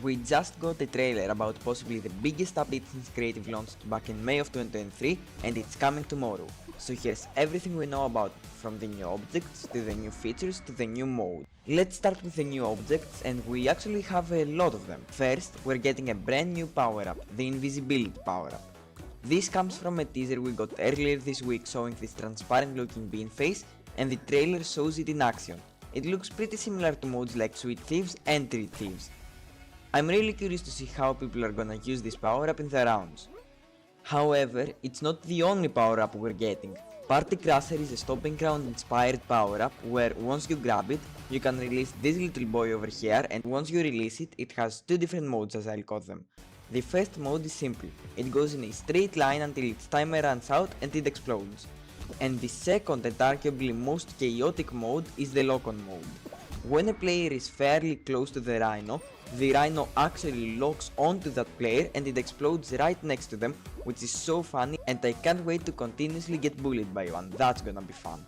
We just got a trailer about possibly the biggest update since Creative launched back in May of 2023, and it's coming tomorrow. So here's everything we know about it, from the new objects, to the new features, to the new mode. Let's start with the new objects, and we actually have a lot of them. First, we're getting a brand new power up, the invisibility power up. This comes from a teaser we got earlier this week showing this transparent looking bean face, and the trailer shows it in action. It looks pretty similar to modes like Sweet Thieves and Treat Thieves. I'm really curious to see how people are gonna use this power up in their rounds. However, it's not the only power up we're getting. Party Crusher is a stomping ground inspired power up where once you grab it, you can release this little boy over here, and once you release it, it has two different modes as I'll call them. The first mode is simple, it goes in a straight line until its timer runs out and it explodes. And the second and arguably most chaotic mode is the lock-on mode. When a player is fairly close to the rhino actually locks onto that player and it explodes right next to them, which is so funny, and I can't wait to continuously get bullied by one, that's gonna be fun.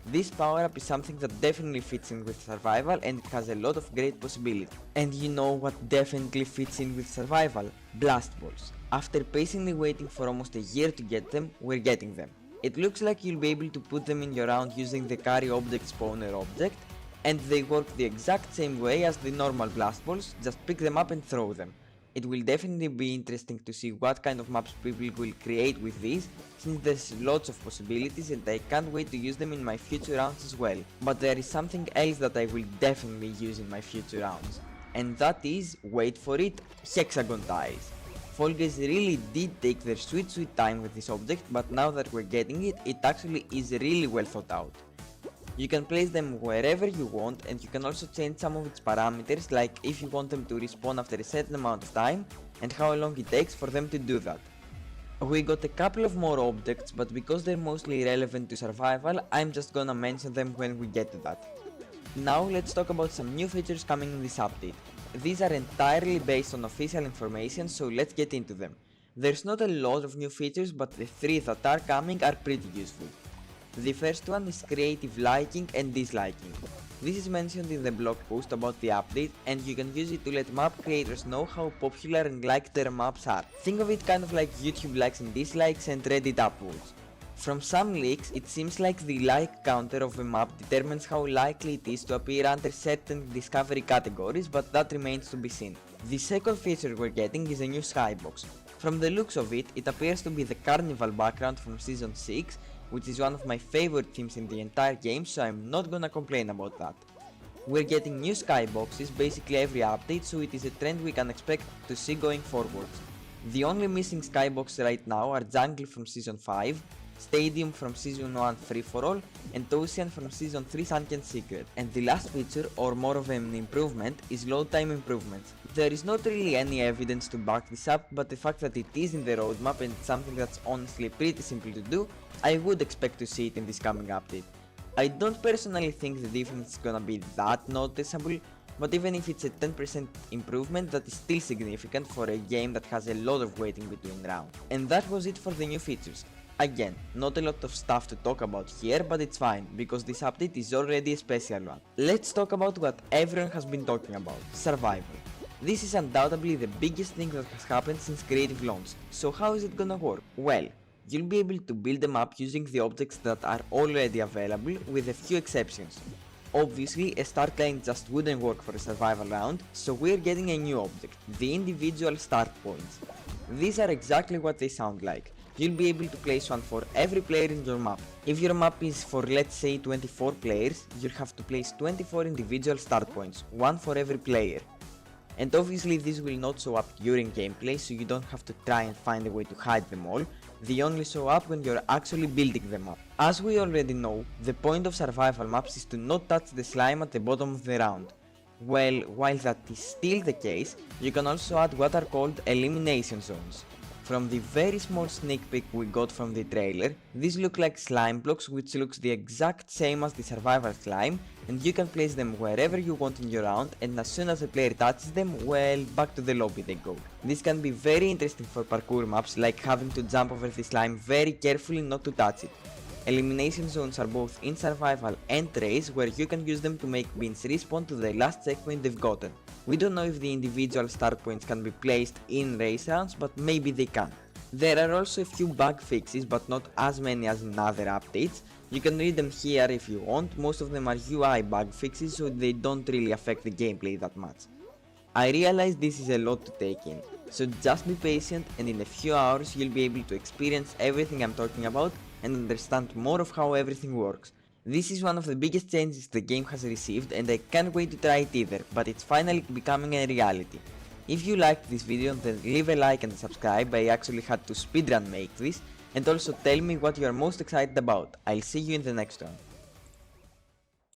This power up is something that definitely fits in with survival, and it has a lot of great possibility. And you know what definitely fits in with survival? Blast balls. After patiently waiting for almost a year to get them, we're getting them. It looks like you'll be able to put them in your round using the carry object spawner object, and they work the exact same way as the normal blast balls, just pick them up and throw them. It will definitely be interesting to see what kind of maps people will create with these, since there's lots of possibilities and I can't wait to use them in my future rounds as well. But there is something else that I will definitely use in my future rounds, and that is, wait for it, Hexagon Ties. Fall Guys really did take their sweet time with this object, but now that we're getting it, it actually is really well thought out. You can place them wherever you want, and you can also change some of its parameters, like if you want them to respawn after a certain amount of time and how long it takes for them to do that. We got a couple of more objects, but because they're mostly relevant to survival, I'm just gonna mention them when we get to that. Now let's talk about some new features coming in this update. These are entirely based on official information, so let's get into them. There's not a lot of new features, but the three that are coming are pretty useful. The first one is creative liking and disliking. This is mentioned in the blog post about the update, and you can use it to let map creators know how popular and liked their maps are. Think of it kind of like YouTube likes and dislikes and Reddit upvotes. From some leaks, it seems like the like counter of a map determines how likely it is to appear under certain discovery categories, but that remains to be seen. The second feature we're getting is a new skybox. From the looks of it, it appears to be the carnival background from Season 6, which is one of my favorite themes in the entire game, so I'm not gonna complain about that. We're getting new skyboxes basically every update, so it is a trend we can expect to see going forwards. The only missing skyboxes right now are Jungle from Season 5, Stadium from Season 1 Free For All, and Ocean from Season 3 Sunken Secret. And the last feature, or more of an improvement, is load time improvements. There is not really any evidence to back this up, but the fact that it is in the roadmap and it's something that's honestly pretty simple to do, I would expect to see it in this coming update. I don't personally think the difference is gonna be that noticeable, but even if it's a 10% improvement, that is still significant for a game that has a lot of waiting between rounds. And that was it for the new features. Again, not a lot of stuff to talk about here, but it's fine, because this update is already a special one. Let's talk about what everyone has been talking about, survival. This is undoubtedly the biggest thing that has happened since Creative launch, so how is it gonna work? Well, you'll be able to build them up using the objects that are already available, with a few exceptions. Obviously, a start line just wouldn't work for a survival round, so we're getting a new object, the individual start points. These are exactly what they sound like. You'll be able to place one for every player in your map. If your map is for, let's say, 24 players, you'll have to place 24 individual start points, one for every player. And obviously these will not show up during gameplay, so you don't have to try and find a way to hide them all. They only show up when you're actually building them up. As we already know, the point of survival maps is to not touch the slime at the bottom of the round. Well, while that is still the case, you can also add what are called elimination zones. From the very small sneak peek we got from the trailer, these look like slime blocks, which looks the exact same as the survival slime, and you can place them wherever you want in your round, and as soon as the player touches them, well, back to the lobby they go. This can be very interesting for parkour maps, like having to jump over the slime very carefully not to touch it. Elimination zones are both in survival and race, where you can use them to make beans respawn to the last checkpoint they've gotten. We don't know if the individual start points can be placed in race rounds, but maybe they can. There are also a few bug fixes, but not as many as in other updates. You can read them here if you want. Most of them are UI bug fixes, so they don't really affect the gameplay that much. I realize this is a lot to take in, so just be patient, and in a few hours you'll be able to experience everything I'm talking about and understand more of how everything works. This is one of the biggest changes the game has received, and I can't wait to try it either, but it's finally becoming a reality. If you liked this video, then leave a like and subscribe. I actually had to speedrun make this, and also tell me what you are most excited about. I'll see you in the next one.